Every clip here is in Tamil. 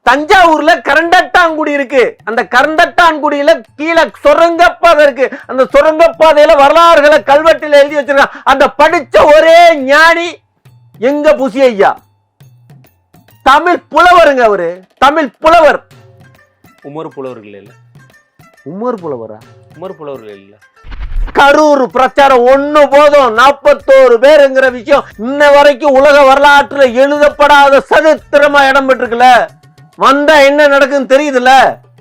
தஞ்சாவூர்ல கரண்டட்டாங்குடி இருக்கு. அந்த கரண்டட்டாங்குடியில கீழே சுரங்கப்பாதை இருக்கு. அந்த சுரங்கப்பாதையில வரலாறுகளை கல்வெட்டில் எழுதி வச்சிருக்காங்க. அந்த படிச்ச ஒரே ஞானி எங்க புசி ஐயா, தமிழ் புலவருங்க. அவரு தமிழ் புலவர். உமர் புலவர்கள் இல்ல. உமர் புலவரா? உமர் புலவர்கள் இல்ல. கரூர் பிரச்சாரம் ஒண்ணு போதும் 41 பேருங்கிற விஷயம் இன்ன வரைக்கும் உலக வரலாற்றுல எழுதப்படாத சரித்திரமா இடம் பெற்றிருக்குல்ல. வந்தா என்ன நடக்குன்னு தெரியுதுல்ல.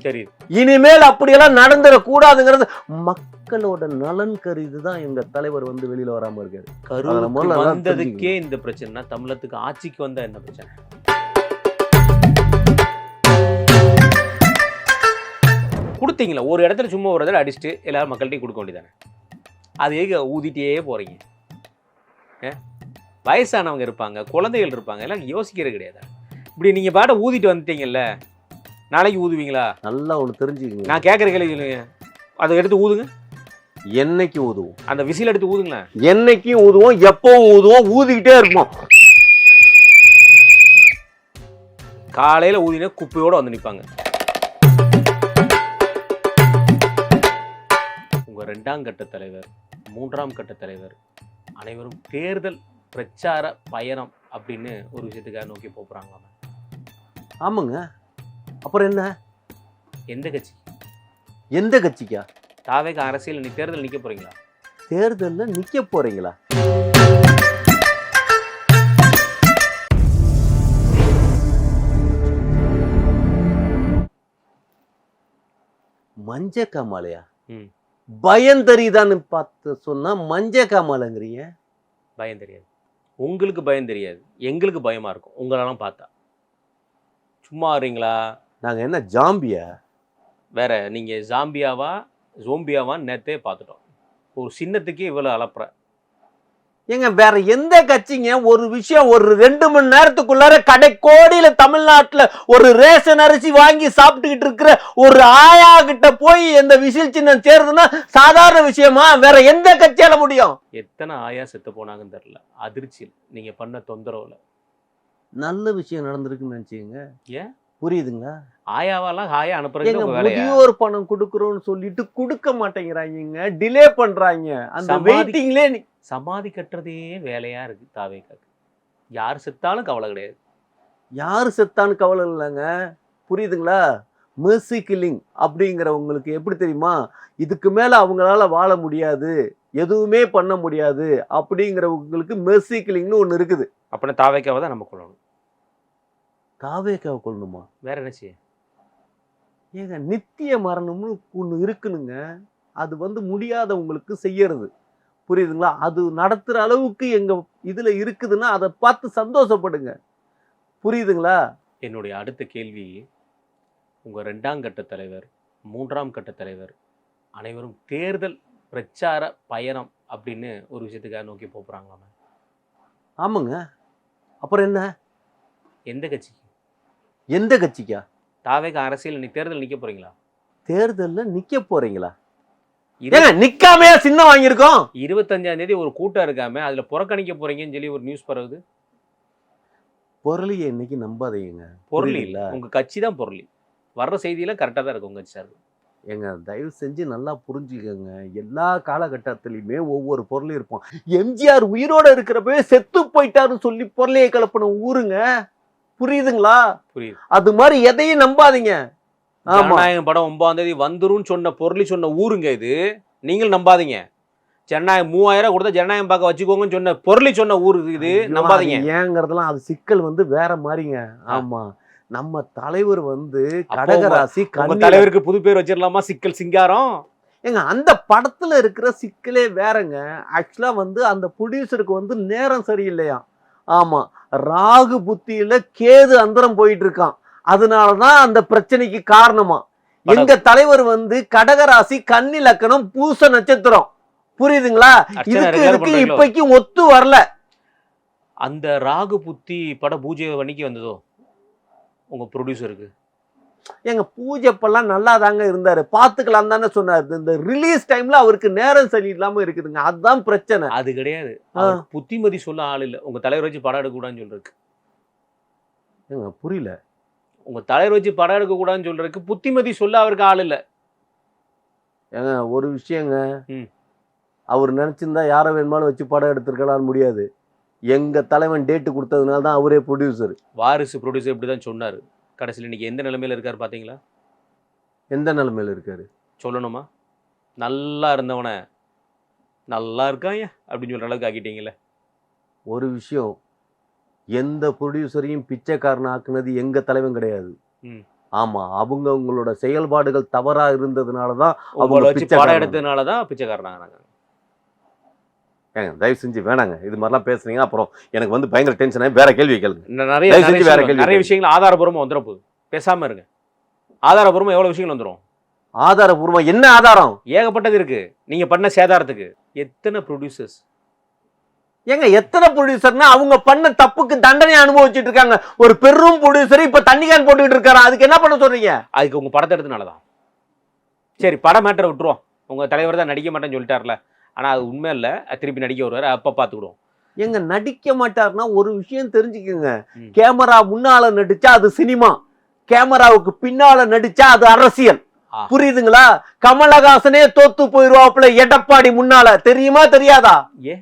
தெரியுது. இனிமேல் அப்படியெல்லாம் நடந்துடக்கூடாதுங்கிறது மக்களோட நலன் கருதிதான் எங்க தலைவர் வந்து வெளியில வராம இருக்காரு. கரூர் வந்ததுக்கே இந்த பிரச்சனை, தமிழத்துக்கு ஆட்சிக்கு வந்தா என்ன பிரச்சனை? கொடுத்தீங்களா ஒரு இடத்துல சும்மா ஒரு இடத்துல அடிச்சுட்டு எல்லாரும் மக்கள்கிட்டையும் கொடுக்க வேண்டியதானே? அது எங்க ஊதிட்டே போறீங்க? வயசானவங்க இருப்பாங்க, குழந்தைகள் இருப்பாங்க, எல்லாம் யோசிக்கிறது கிடையாது. இப்படி நீங்க பாட்ட ஊதிட்டு வந்துட்டீங்கல்ல, நாளைக்கு ஊதுவீங்களா? நல்லா ஒன்று தெரிஞ்சுக்கங்க. நான் கேட்குற கேள்வி சொல்லுங்க. அதை எடுத்து ஊதுங்க. என்னைக்கு ஊதுவோம்? அந்த விசில் எடுத்து ஊதுங்களேன். என்னைக்கும் ஊதுவோம், எப்பவும் ஊதுவோம், ஊதிக்கிட்டே இருப்போம். காலையில ஊதினா குப்பையோட வந்து நிற்பாங்க. உங்க 2ஆம் கட்ட தலைவர், 3ஆம் கட்ட தலைவர் அனைவரும் தேர்தல் பிரச்சார பயணம் அப்படின்னு ஒரு விஷயத்துக்காக நோக்கி போறாங்களா? ஆமாங்க. அப்புறம் என்ன? எந்த கட்சி? எந்த கட்சிக்கா? தாவேக அரசியல் நீ தேர்தல் நிக்க போறீங்களா? தேர்தல்ல நிக்க போறீங்களா? மஞ்ச காமாலையா? பயம் தெரியுதான்னு பார்த்து சொன்னா மஞ்ச காமாலங்கிறீங்க. பயம் தெரியாது. உங்களுக்கு பயம் தெரியாது, எங்களுக்கு பயமா இருக்கும் உங்களெல்லாம் பார்த்தா. சும்மா வரீங்களா? நாங்க என்ன ஜாம்பியா? வேற நீங்க ஜாம்பியாவா ஜோம்பியாவான்னு நேத்தே பார்த்துட்டோம். ஒரு சின்னத்துக்கே இவ்வளவு அலப்புற. ஏங்க வேற எந்த கட்சிங்க ஒரு விஷயம் ஒரு 2 மணி நேரத்துக்குள்ளார கடைக்கோடியில தமிழ்நாட்டுல ஒரு ரேஷன் அரிசி வாங்கி சாப்பிட்டுக்கிட்டு இருக்கிற ஒரு ஆயா கிட்ட போய் எந்த விசில் சின்னம் சேருதுன்னா சாதாரண விஷயமா? வேற எந்த கட்சியால முடியும்? எத்தனை ஆயா செத்து போனாங்கன்னு தெரியல. அதிர்ச்சியில் நீங்க பண்ண தொந்தரவுல நல்ல விஷயம் நடந்திருக்குன்னு நினைச்சீங்க. ஏன் புரியுதுங்களா? ஆயாவெல்லாம் ஆயா அனுப்புறது முதியோர் பணம் கொடுக்கறோம்னு சொல்லிட்டு கொடுக்க மாட்டேங்கிறாங்க, டிலே பண்றாங்க. அந்த வெயிட்டிங்லே சமாதி கட்டுறதே வேலையா இருக்கு தாவேக்காக்கு. யார் செத்தாலும் கவலை கிடையாது. யாரு செத்தான்னு கவலை இல்லைங்க. புரியுதுங்களா? மெர்சி கில்லிங் அப்படிங்கிறவங்களுக்கு எப்படி தெரியுமா? இதுக்கு மேல அவங்களால வாழ முடியாது, எதுவுமே பண்ண முடியாது அப்படிங்கிறவங்களுக்கு மெர்சி கில்லிங்னு ஒண்ணு இருக்குது. அப்படின்னா தாவேக்காவை தான் நம்ம கொள்ளணும். தாவேக்காவை கொள்ளணுமா? வேற என்ன செய்ய? ஏங்க நித்திய மரணம்னு ஒண்ணு இருக்குனுங்க. அது வந்து முடியாதவங்களுக்கு செய்யறது. புரியுதுங்களா? அது நடத்துற அளவுக்கு எங்க இதுல இருக்குதுன்னா அதை பார்த்து சந்தோஷப்படுங்க. புரியுதுங்களா? என்னுடைய அடுத்த கேள்வி, உங்க 2ஆம் கட்ட தலைவர், 3ஆம் கட்ட தலைவர் அனைவரும் தேர்தல் பிரச்சார பயணம் அப்படின்னு ஒரு விஷயத்துக்காக நோக்கி போறாங்களாமே? ஆமாங்க. அப்புறம் என்ன? எந்த கட்சிக்கு? எந்த கட்சிக்கா? தாவேக அரசியல் நீ தேர்தல் நிக்க போறீங்களா? தேர்தல்ல நிக்க போறீங்களா? நிக்காமையா சின்னம் வாங்கியிருக்கோம். 25ஆம் தேதி ஒரு கூட்டம் இருக்காம அதுல புறக்கணிக்க போறீங்கன்னு சொல்லி ஒரு நியூஸ் பரவுது. பொருளியை இன்னைக்கு நம்பாதீங்க. பொருள் இல்ல, உங்க கட்சி தான் பொருள். வர்ற செய்தியில கரெக்டா தான் இருக்கு உங்க கட்சி சார். எங்க தயவு செஞ்சு நல்லா புரிஞ்சுக்கங்க. எல்லா காலகட்டத்திலையுமே ஒவ்வொரு பொருளும் இருப்போம். எம்ஜிஆர் உயிரோட இருக்கிறப்பவே செத்து போயிட்டாருன்னு சொல்லி பொருளையை கலப்பின ஊருங்க. புரியுதுங்களா? புரியுது. அது மாதிரி எதையும் நம்பாதீங்க. ஜனநாயகம் படம் 9ஆம் தேதி வந்துரும் சொன்ன பொருளி சொன்ன ஊருங்க இது. நீங்கள் நம்பாதீங்க. ஜனநாயகம் 3000 கொடுத்தா ஜனநாயகம் பார்க்க வச்சுக்கோங்கன்னு சொன்ன பொருளி சொன்ன ஊரு இது. நம்பாதீங்க. ஏங்கிறதுலாம் அது சிக்கல் வந்து வேற மாதிரிங்க. ஆமா, நம்ம தலைவர் வந்து கடகராசி. தலைவருக்கு புது பேர் வச்சிடலாமா? சிக்கல் சிங்காரம். ஏங்க அந்த படத்துல இருக்கிற சிக்கலே வேறங்க. ஆக்சுவலா வந்து அந்த ப்ரொடியூசருக்கு வந்து நேரம் சரியில்லையா. ஆமா, ராகு புத்தியில கேது அந்தரம் போயிட்டு இருக்கான். அதனாலதான் அந்த பிரச்சனைக்கு காரணமா. எங்க தலைவர் வந்து கடகராசி, கன்னி லக்கணம், பூச நட்சத்திரம். புரியுதுங்களா? இதுக்கு இப்பைக்கு ஒத்து வரல. அந்த ராகு புத்தி பட பூஜை வன்னிக்கு வந்ததோ உங்க ப்ரொடியூசருக்கு? எங்க பூஜைப்பெல்லாம் நல்லா தாங்க இருந்தாரு, பாத்துக்கலாம் தானே சொன்னாரு. இந்த ரிலீஸ் டைம்ல அவருக்கு நேரம் சரியில்லாம இருக்குதுங்க. அதுதான் பிரச்சனை. அது கிடையாது, புத்திமதி சொல்ல ஆள் இல்ல. உங்க தலைவர் வச்சு படம் எடுக்க கூடாதுன்னு சொல்றதுக்கு. புரியல. உங்க தலைவர் வச்சு படம் எடுக்க கூடாதுன்னு சொல்றதுக்கு புத்திமதி சொல்ல அவருக்கு ஆள் இல்ல. ஏங்க ஒரு விஷயங்க, ம். அவர் நினைச்சிருந்தா யாரை வேணுமாலும் வச்சு படம் எடுத்திருக்கலாம்னு முடியாது. எங்க தலைவன் டேட்டு கொடுத்ததுனால தான் அவரே ப்ரொடியூசர். வாரிசு ப்ரொடியூசர் இப்படிதான் சொன்னாரு. கடைசியில் இன்னைக்கு எந்த நிலைமையில இருக்காரு பாத்தீங்களா? எந்த நிலைமையில இருக்காரு சொல்லணுமா? நல்லா இருந்தவன நல்லா இருக்காங்க அப்படின்னு சொல்ற அளவுக்கு ஆக்கிட்டீங்கல்ல. ஒரு விஷயம், எந்த ப்ரொடியூசரையும் பிச்சைக்காரன் ஆக்குனது எங்க தலைவன் கிடையாது. ம். ஆமா, அவங்களோட செயல்பாடுகள் தவறா இருந்ததுனால தான் உங்களை அவங்க வச்சு படம் பிச்சைக்காரன். எடுத்ததுனாலதான் பிச்சைக்காரனாங்க. ஏங்க தயவு செஞ்சு வேணாங்க, இது மாதிரிலாம் பேசுனீங்க அப்புறம் எனக்கு வந்து பயங்கர டென்ஷன் ஆகி வேற கேள்வி கேளுங்க. நிறைய தயவு செஞ்சு வேற கேள்வி நிறைய கேளுங்க. விஷயங்கள் ஆதாரபூர்வமா வந்துட போகுது. பேசாம இருங்க. ஆதாரபூர்வமா எவ்வளவு விஷயங்கள் வந்துடும். ஆதாரபூர்வமா என்ன ஆதாரம்? ஏகப்பட்டது இருக்கு. நீங்க பண்ண சேதாரத்துக்கு எத்தனை ப்ரொடியூசர்ஸ். ஏங்க எத்தனை ப்ரொடியூசர்னா அவங்க பண்ண தப்புக்கு தண்டனை அனுபவிச்சுட்டு இருக்காங்க. ஒரு பெரும் ப்ரொடியூசர் இப்ப தண்ணி கேன் போட்டுக்கிட்டு இருக்காரு. அதுக்கு என்ன பண்ண சொல்றீங்க? அதுக்கு உங்க படத்தை எடுத்தனாலதான். சரி, படம் மேட்டரை விட்டுருவோம். உங்க தலைவர் தான் நடிக்க மாட்டேன்னு சொல்லிட்டார்ல. ஆனா அது உண்மை இல்ல. திருப்பி நடிக்க வருவாரு, அப்ப பாத்துக்கிடுவோம். எங்க நடிக்க மாட்டாருன்னா ஒரு விஷயம் தெரிஞ்சுக்கங்க, ம். கேமரா முன்னால நடிச்சா அது சினிமா, கேமராவுக்கு பின்னால நடிச்சா அது அரசியல். ஆ. புரியுதுங்களா? கமலஹாசனே தோத்து போயிருவாப்புல எடப்பாடி முன்னால, தெரியுமா தெரியாதா? ஏ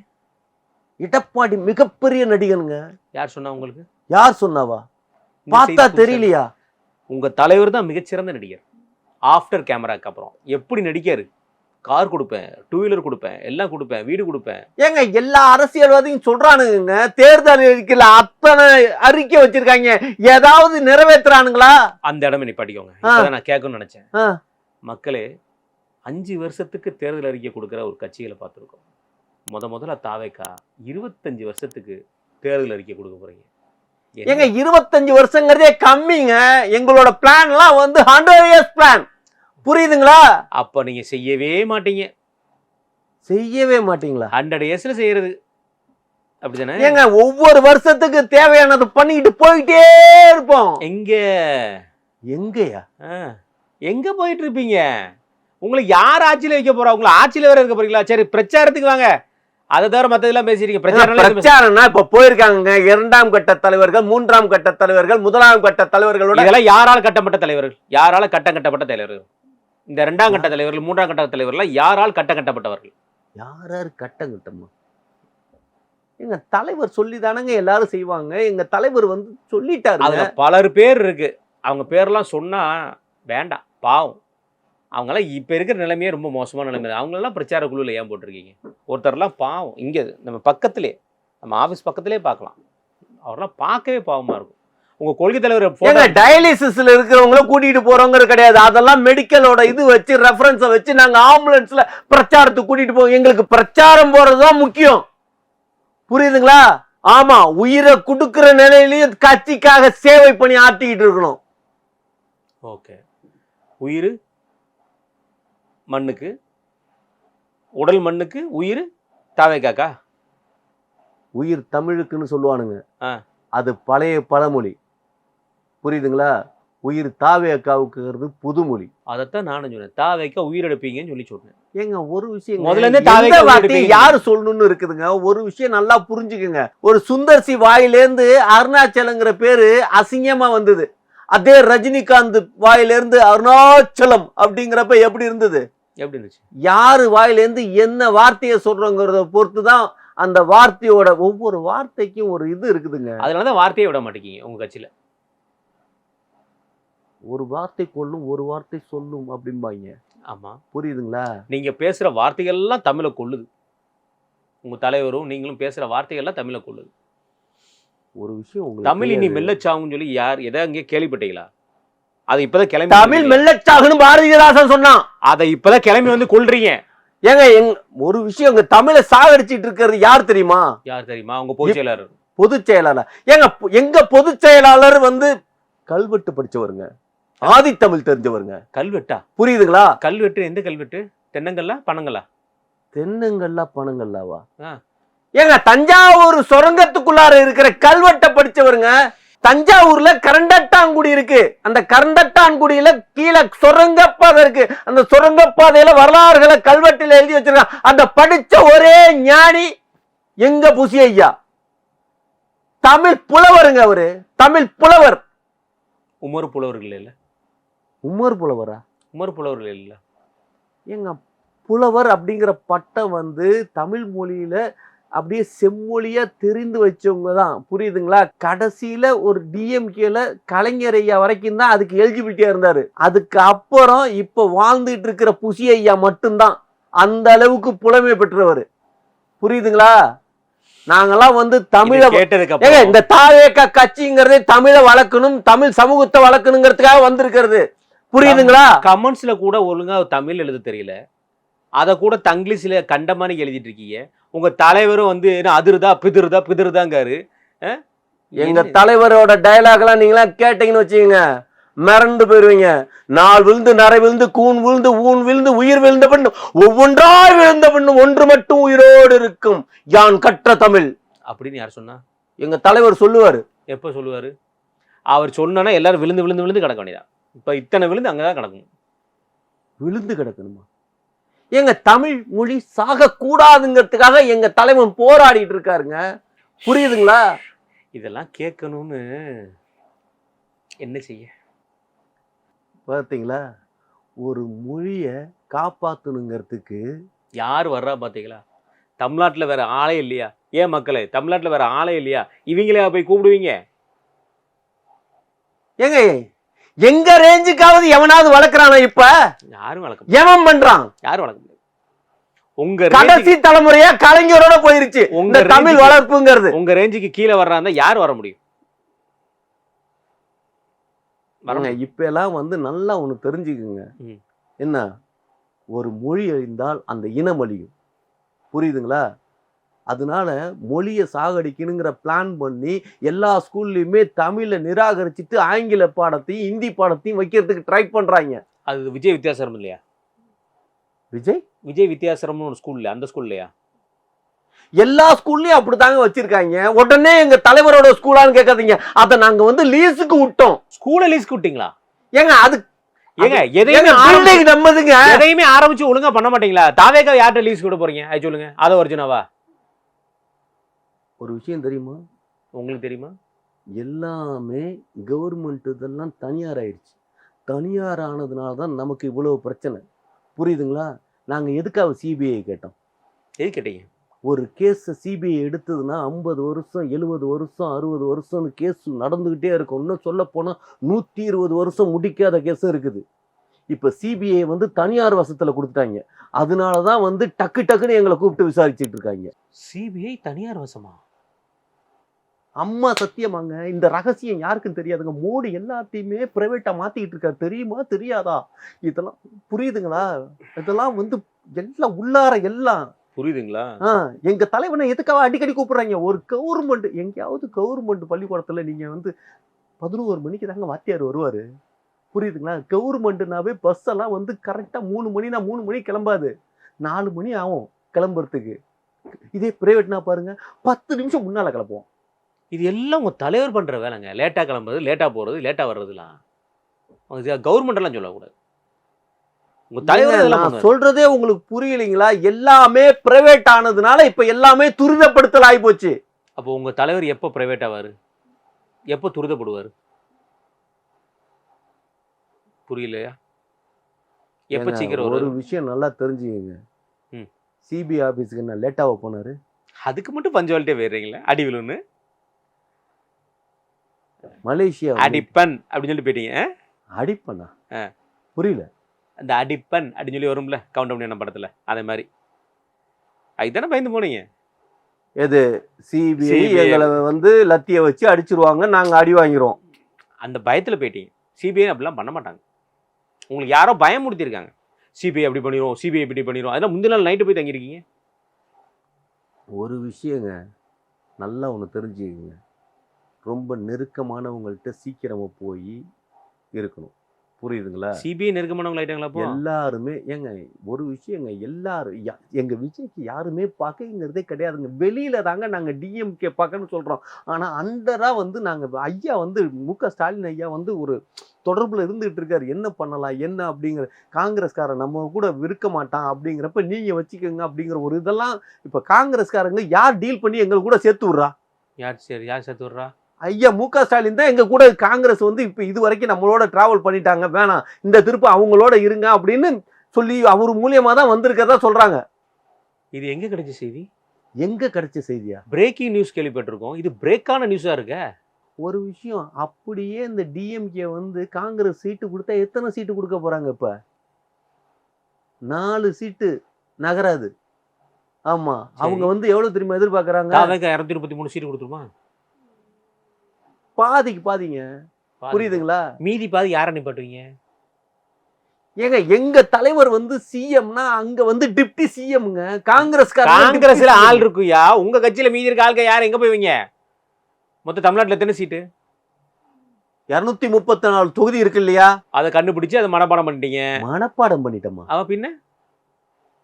எடப்பாடி மிகப்பெரிய நடிகனுங்க. யார் சொன்னா உங்களுக்கு? யார் சொன்னாவா? இந்த பார்த்தா செய்தி தெரியலையா? உங்க தலைவர் தான் மிகச்சிறந்த நடிகர். ஆஃப்டர் கேமராக்கு அப்புறம் எப்படி நடிக்காரு? கார் கொடுப்பேன், டூ வீலர் கொடுப்பேன், எல்லாம் கொடுப்பேன், வீடு கொடுப்பேன். ஏங்க எல்லா அரசியல்வாதியும் சொல்றானுங்க, தேர்தல் அறிக்கையில அத்தனை அறிக்கை வச்சிருக்காங்க, ஏதாவது நிறைவேற்றுறானுங்களா? அந்த இடமே நிப்பாட்டிக்கோங்க. இப்பதான் நான் கேட்கணும்னு நினைச்சேன். ஆ. மக்களே, 5 வருஷத்துக்கு தேர்தல் அறிக்கை கொடுக்குற ஒரு கட்சிகளை பார்த்துருக்கோம். முதல்ல தாவேக்கா 25 வருஷத்துக்கு தேர்தல் அறிக்கை கொடுக்க போறீங்க. ஏங்க 25 வருஷங்கிறதே கம்மிங்க. எங்களோட பிளான் எல்லாம் வந்து 100 இயர்ஸ் பிளான். புரியுதுங்களா? அப்ப நீங்க செய்யவே மாட்டீங்க. செய்யவே மாட்டீங்களா? 100 இயர்ஸ்ல செய்யறது அப்படிதானே? ஏங்க ஒவ்வொரு வருஷத்துக்கு தேவையானது பண்ணிட்டு போயிட்டே இருப்போம். எங்கயா எங்க போயிட்டு இருப்பீங்க? உங்களை யார் ஆட்சியில வைக்க போறா? உங்களை ஆட்சியில வேற இருக்க போறீங்களா? சரி, பிரச்சாரத்துக்கு வாங்க. அதை தவிர மத்ததெல்லாம் பேசிட்டீங்க. பிரச்சாரம்னா இப்ப போயிருக்காங்க 2ஆம் கட்ட தலைவர்கள், 3ஆம் கட்ட தலைவர்கள், 1ஆம் கட்ட தலைவர்களோட. இதெல்லாம் யாரால் கட்டப்பட்ட தலைவர்கள்? யாரால கட்டப்பட்ட தலைவர்கள்? இந்த 2ஆம் கட்ட தலைவர்கள், 3ஆம் கட்ட தலைவர்கள் யாரால் கட்டப்பட்டவர்கள்? யாராரு கட்டமா? எங்க தலைவர் சொல்லிதானங்க எல்லாரும் செய்வாங்க. எங்க தலைவர் வந்து சொல்லிட்டாரு. அதுல பலர் பேர் இருக்கு. அவங்க பேர்லாம் சொன்னா வேண்டாம், பாவம். அவங்களாம் இப்ப இருக்கிற நிலைமையே ரொம்ப மோசமான நிலைமை. அவங்களெல்லாம் பிரச்சார குழுவில் ஏன் போட்டிருக்கீங்க? ஒருத்தர்லாம் பாவம், இங்க நம்ம பக்கத்திலே, நம்ம ஆபீஸ் பக்கத்திலே பார்க்கலாம். அவரெல்லாம் பார்க்கவே பாவமா இருக்கும். உங்க கொள்கை தலைவர் டயாலிசிஸ்ல இருக்கிறவங்கள கூட்டிட்டு போறவங்க கிடையாது. அதெல்லாம் மெடிக்கலோட இது வச்சு ரெஃபரன்ஸை வச்சு நாங்க ஆம்புலன்ஸ்ல பிரச்சாரத்துக்கு கூட்டிட்டு போவோம். எங்களுக்கு பிரச்சாரம் போறதுதான் முக்கியம். புரியுதுங்களா? ஆமா, உயிரை கொடுக்கிற நிலையிலையும் கட்சிக்காக சேவை பண்ணி ஆட்டிக்கிட்டு இருக்கணும். ஓகே, உயிர் மண்ணுக்கு, உடல் மண்ணுக்கு, உயிர் தாவேக்காக்கா. உயிர் தமிழுக்குன்னு சொல்லுவானுங்க, அது பழைய பழமொழி. புரியுதுங்களா? உயிர் தாவேக்காவுக்கு புதுமொழி. அதைத்தான் நானும் சொன்னேன். தாவேக்கா உயிரெடுப்பீங்கன்னு சொல்லி சொன்னேன். ஏங்க ஒரு விஷயம் முதல்ல இருந்தே தாவேக்கா யாரு சொல்லணும்னு இருக்குதுங்க. ஒரு விஷயம் நல்லா புரிஞ்சுக்குங்க. ஒரு சுந்தர்சி வாயிலேருந்து அருணாச்சலங்கிற பேரு அசிங்கமா வந்தது. அதே ரஜினிகாந்த் வாயிலிருந்து அருணாச்சலம் அப்படிங்கிறப்ப எப்படி இருந்தது? எப்படி இருந்துச்சு? யாரு வாயிலேருந்து என்ன வார்த்தையை சொல்றோங்கிறத பொறுத்துதான் அந்த வார்த்தையோட ஒவ்வொரு வார்த்தைக்கும் ஒரு இது இருக்குதுங்க. அதனாலதான் வார்த்தையை விட மாட்டேங்க உங்க கட்சியில. ஒரு வார்த்தை கொல்லும், ஒரு வார்த்தை சொல்லும் அப்படிம்பாங்க. ஆமா, புரியுதுங்களா? நீங்க பேசுற வார்த்தைகள் எல்லாம் தமிழை கொல்லுது. உங்க தலைவரும் நீங்களும் பேசுற வார்த்தைகள் எல்லாம் தமிழை கொல்லுது. ஒரு விஷயம், தமிழ் இனி மெல்லச்சாகுன்னு சொல்லி யார் எதை அங்கே கேள்விப்பட்டீங்களா? அது இப்பதான் கிளம்பி தமிழ் மெல்லச்சாகுன்னு பாரதிதாசன் சொன்னான். அதை இப்பதான் கிளம்பி வந்து கொல்றீங்க. ஏங்க ஒரு விஷயம், உங்க தமிழை சாகடிச்சிட்டு இருக்கிறது யார் தெரியுமா? யார் தெரியுமா? உங்க பொதுச் செயலாளர். பொதுச் செயலாளர். ஏங்க எங்க பொதுச் செயலாளர் வந்து கல்வெட்டு படிச்சவருங்க, ஆதித்தமிழ் தெரிஞ்சவருங்க. கல்வெட்டா? புரியுதுங்களா? கல்வெட்டு எந்த கல்வெட்டு? தென்னங்கல்லா பனங்களா? தென்னங்கல்லா பனங்கல்லாவா? ஏங்க தஞ்சாவூர் சுரங்கத்துக்குள்ளார இருக்கிற கல்வெட்டை படிச்சவருங்க. தஞ்சாவூர்ல கரண்டட்டாங்குடி இருக்கு. அந்த கரண்டட்டாங்குடியில கீழே சுரங்கப்பாதை இருக்கு. அந்த சுரங்கப்பாதையில வரலாறுகளை கல்வெட்டில் எழுதி வச்சிருக்காங்க. அந்த படிச்ச ஒரே ஞானி எங்க புசி ஐயா. தமிழ் புலவருங்க அவரு, தமிழ் புலவர். உமர் புலவர்கள் இல்லை. உமர் புலவரா? உமர் புலவர்கள் இல்லை. ஏங்க புலவர் அப்படிங்கிற பட்டம் வந்து தமிழ் மொழியில அப்படியே செம்மொழியா தெரிந்து வச்சவங்க தான், புரியுதுங்களா? கடைசியில ஒரு டிஎம்கேல கலைஞர் ஐயா வரைக்கும் தான் அதுக்கு எலிஜிபிலிட்டியா இருந்தாரு. அதுக்கு அப்புறம் இப்ப வாழ்ந்துட்டு இருக்கிற புசி ஐயா மட்டும்தான் அந்த அளவுக்கு புலமை பெற்றவர், புரியுதுங்களா? நாங்கெல்லாம் வந்து தமிழ கேட்டதுக்கு ஏங்க இந்த தாவேக கட்சிங்கிறதே தமிழை வளர்க்கணும், தமிழ் சமூகத்தை வளர்க்கணுங்கிறதுக்காக வந்திருக்கிறது, புரியுதுங்களா? கமெண்ட்ஸ்ல கூட ஒழுங்கா தமிழ் எழுத தெரியல, அதை கூட தங்கிலீஷ்ல கண்டமானி எழுதிட்டு இருக்கீங்க. உங்க தலைவரும் வந்து அதிருதா பிதிருதா பிதிருதாங்காரு. எங்க தலைவரோட டயலாக் எல்லாம் நீங்களா கேட்டீங்கன்னு வச்சுக்கோங்க, மிரண்டு போயிருவீங்க. நாள் விழுந்து நரை விழுந்து கூன் விழுந்து ஊன் விழுந்து உயிர் விழுந்த பெண் ஒவ்வொன்றாய் விழுந்த பெண் ஒன்று மட்டும் உயிரோடு இருக்கும் யான் கற்ற தமிழ் அப்படின்னு யார் சொன்னா? எங்க தலைவர் சொல்லுவாரு. எப்ப சொல்லுவாரு? அவர் சொன்னா எல்லாரும் விழுந்து விழுந்து விழுந்து கிடக்க வேண்டியதான். இப்ப இத்தனை விழுந்து அங்கதான் கிடக்கும். விழுந்து கிடக்கணுமா? எங்க தமிழ் மொழி சாக கூடாதுங்கிறதுக்காக எங்க தலைவன் போராடிட்டு இருக்காருங்க, புரியுதுங்களா? இதெல்லாம் கேட்கணும்னு என்ன செய்ய? பார்த்தீங்களா, ஒரு மொழிய காப்பாத்தணுங்கிறதுக்கு யார் வர்றா பாத்தீங்களா? தமிழ்நாட்டுல வேற ஆளே இல்லையா? ஏன் மக்களே, தமிழ்நாட்டுல வேற ஆளே இல்லையா? இவங்களே போய் கூப்பிடுவீங்க? ஏங்க எங்க ரேஞ்சுக்காவது எவனாவது வளர்க்கறானா? இப்ப யாரும் வளர்க்க, எவன் பண்றான்? யாரும் வளர்க்க முடியாது. உங்க கடைசி தலைமுறையா கலைஞரோட போயிருச்சு உங்க தமிழ் வளர்ப்புங்கிறது. உங்க ரேஞ்சுக்கு கீழே வர்றாங்க யார் வர முடியும்? இப்ப எல்லாம் வந்து நல்லா ஒண்ணு தெரிஞ்சுக்குங்க, என்ன, ஒரு மொழி அழிந்தால் அந்த இனம் அழியும், புரியுதுங்களா? அதனால மொழியை சாகடிக்கணுங்கிற பிளான் பண்ணி எல்லா ஸ்கூல்லையுமே தமிழை நிராகரிச்சுட்டு ஆங்கில பாடத்தையும் ஹிந்தி பாடத்தையும் வைக்கிறதுக்கு ட்ரை பண்றாங்க. அது விஜய் வித்தியாசம் இல்லையா? விஜய் வித்தியாசம்னு ஒரு ஸ்கூல்ல, அந்த ஸ்கூல்லையா? எல்லா ஸ்கூல்லயும் அப்படித்தாங்க வச்சிருக்காங்க. உடனே எங்க தலைவரோட ஸ்கூலான்னு கேட்காதீங்க, அதை நாங்க வந்து லீஸுக்கு விட்டோம். ஸ்கூலை லீஸுக்கு விட்டீங்களா? ஏங்க அது ஏங்க எதையுமே நம்மதுங்க, எதையுமே ஆரம்பிச்சு ஒழுங்கா பண்ண மாட்டீங்களா? தாவேக்கா யார்கிட்ட லீஸ் விட போறீங்க? அது சொல்லுங்க. அதை ஒரிஜினாவா? ஒரு விஷயம் தெரியுமா? உங்களுக்கு தெரியுமா? எல்லாமே கவர்மெண்ட் இதெல்லாம் தனியார் ஆயிடுச்சு. தனியார் ஆனதுனால தான் நமக்கு இவ்வளவு பிரச்சனை, புரியுதுங்களா? நாங்க எதுக்காக சிபிஐ கேட்டோம்? எது கேட்டீங்க? ஒரு கேஸ் சிபிஐ எடுத்ததுன்னா 50 வருஷம் 70 வருஷம் 60 வருஷம் கேஸ் நடந்துகிட்டே இருக்கும். இன்னும் சொல்ல போனா 120 வருஷம் முடிக்காத கேஸ் இருக்குது. இப்ப சிபிஐ வந்து தனியார் வசத்துல கொடுத்துட்டாங்க. அதனாலதான் வந்து டக்கு டக்குன்னு எங்களை கூப்பிட்டு விசாரிச்சுட்டு இருக்காங்க. சிபிஐ தனியார் வசமா? அம்மா சத்தியமாங்க, இந்த ரகசியம் யாருக்கும் தெரியாதுங்க. மோடி எல்லாத்தையுமே பிரைவேட்டா மாத்திக்கிட்டு இருக்காரு, தெரியுமா தெரியாதா? இதெல்லாம் புரியுதுங்களா? இதெல்லாம் வந்து எல்லாம் உள்ளார எல்லாம் புரியுதுங்களா? எங்க தலைவனை எதுக்காக அடிக்கடி கூப்பிடுறாங்க? ஒரு கவர்மெண்ட் எங்கேயாவது கவர்மெண்ட் பள்ளிக்கூடத்துல நீங்க வந்து 11 மணிக்கு தாங்க வாத்தியார் வருவாரு, புரியுதுங்களா? கவர்மெண்ட்னாவே பஸ் எல்லாம் வந்து கரெக்டா 3 மணினா 3 மணி கிளம்பாது, 4 மணி ஆகும் கிளம்புறதுக்கு. இதே பிரைவேட்னா பாருங்க 10 நிமிஷம் முன்னால கிளம்புவோம். இது எல்லாம் உங்க தலைவர் பண்ற வேலைங்க. லேட்டா கிளம்புறது, லேட்டா போறது, லேட்டா வர்றதுலாம் கவர்மெண்ட் எல்லாம் சொல்லக்கூடாது. உங்க தலைவர் நான் சொல்றதே உங்களுக்கு புரியலைங்களா? எல்லாமே பிரைவேட் ஆனதுனால இப்ப எல்லாமே துரிதப்படுத்தல் ஆகி போச்சு. அப்போ உங்க தலைவர் எப்ப பிரைவேட் ஆவாரு? எப்ப துரிதப்படுவாரு? புரியலையா? எப்ப சீக்கிரம் ஒரு விஷயம் நல்லா தெரிஞ்சுக்கங்க, சிபிஐ ஆபீஸ்க்கு என்ன லேட்டாவா போனாரு? அதுக்கு மட்டும் பஞ்சுவாலிட்டியா போயிடுறீங்களா? அடி விழுன்னு மலேசியா அடிப்பன் அப்படின்னு சொல்லி போயிட்டீங்க. அடிப்பனா? புரியல. அந்த அடிப்பன் அப்படின்னு சொல்லி வரும்ல கவுண்ட் பண்ணி படத்துல, அதே மாதிரி அதுதானே பயந்து போனீங்க. எது சிபிஐ எங்களை வந்து லத்திய வச்சு அடிச்சிருவாங்க, நாங்க அடி வாங்கிடுவோம், அந்த பயத்துல போயிட்டீங்க. சிபிஐ அப்படிலாம் பண்ண மாட்டாங்க. உங்களுக்கு யாரோ பயமுறுத்திருக்காங்க, சிபிஐ அப்படி பண்ணிடுவோம், சிபிஐ இப்படி பண்ணிடுவோம். அதெல்லாம் முந்தின நாள் நைட்டு போய் தங்கியிருக்கீங்க. ஒரு விஷயங்க நல்லா ஒன்று தெரிஞ்சுக்கங்க, ரொம்ப நெருக்கமானவங்கள்ட்ட சீக்கிரமா போய் இருக்கணும், புரியுதுங்களா? சிபிஐ நெருக்கமானவங்க ஆயிட்டாங்களா? எல்லாருமே ஏங்க ஒரு விஷயங்க, எல்லாரும் எங்க விஜய்க்கு யாருமே பகைங்கிறதே கிடையாதுங்க. வெளியில தாங்க நாங்க டிஎம்கே பகைன்னு சொல்றோம். ஆனா அண்டரா வந்து நாங்க ஐயா வந்து முக ஸ்டாலின் ஐயா வந்து ஒரு தொடர்புல இருந்துகிட்டு இருக்காரு. என்ன பண்ணலாம் என்ன அப்படிங்கிற, காங்கிரஸ்காரன் நம்ம கூட இருக்க மாட்டான் அப்படிங்கிறப்ப நீங்க வச்சுக்கோங்க அப்படிங்கிற ஒரு இதெல்லாம் இப்ப காங்கிரஸ்காரங்க யார் டீல் பண்ணி எங்களை கூட சேர்த்து விடுறா? யார் சேர்த்து விடுறா? ஐயா மு.க. ஸ்டாலின் தான் எங்க கூட காங்கிரஸ் வந்து இப்ப இது வரைக்கும் நம்மளோட டிராவல் பண்ணிட்டாங்க, வேணாம் இந்த திருப்பு அவங்களோட இருங்க அப்படின்னு சொல்லி அவர் மூலியமா தான் வந்திருக்கதா சொல்றாங்க. இது எங்க கிடைச்ச செய்தி? எங்க கிடைச்ச செய்தியா? பிரேக்கிங் நியூஸ் கேள்விப்பட்டிருக்கோம். இது பிரேக்கான நியூஸா இருக்க. ஒரு விஷயம், அப்படியே இந்த டிஎம்கே வந்து காங்கிரஸ் சீட்டு கொடுத்தா எத்தனை சீட்டு கொடுக்க போறாங்க? இப்ப 4 சீட்டு நகராது. ஆமா, அவங்க வந்து எவ்வளவு தெரியுமா எதிர்பார்க்கறாங்க? 233 சீட்டு கொடுத்துருமா? பாதிக்கு பாதிங்க. புரியுதுங்களா? மீதி பாதி யாரை நிப்பாட்டுவீங்க? ஏங்க எங்க தலைவர் வந்து சிஎம்னா அங்க வந்து டிப்டி சிஎம்ங்க. காங்கிரஸ்ல ஆள் இருக்குயா. உங்க கட்சியில மீதி இருக்க ஆளுங்க யார் எங்க போவீங்க? மொத்த தமிழ்நாட்டுல எத்தனை சீட்டு? 234 தொகுதி இருக்கு இல்லையா? அதை கண்டுபிடிச்சு அதை மனப்பாடம் பண்ணிட்டீங்க. மனப்பாடம் பண்ணிட்டோமா? அவ பின்ன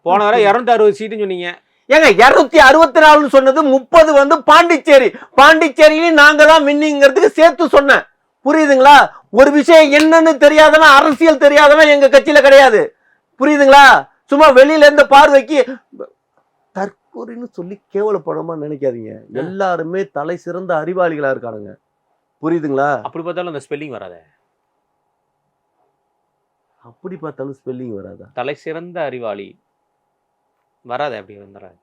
போன வர 260 சீட்டுன்னு சொன்னீங்க. ஏங்க 264 சொன்னது 30 வந்து பாண்டிச்சேரி. பாண்டிச்சேரியில நாங்க தான் வின்னிங்கிறதுக்கு சேர்த்து சொன்னேன். புரியுதுங்களா? ஒரு விஷயம் என்னன்னு தெரியாதவன், அரசியல் தெரியாதவன் எங்க கட்சியில கிடையாது. புரியுதுங்களா? சும்மா வெளியில இருந்த பார்வைக்கு தற்கொலைன்னு சொல்லி கேவலப்படமா நினைக்காதீங்க. எல்லாருமே தலை சிறந்த அறிவாளிகளா இருக்கானுங்க. புரியுதுங்களா? அப்படி பார்த்தாலும் அந்த ஸ்பெல்லிங் வராத. அப்படி பார்த்தாலும் ஸ்பெல்லிங் வராதா? தலை சிறந்த அறிவாளி வராத. அப்படி வந்துடாது.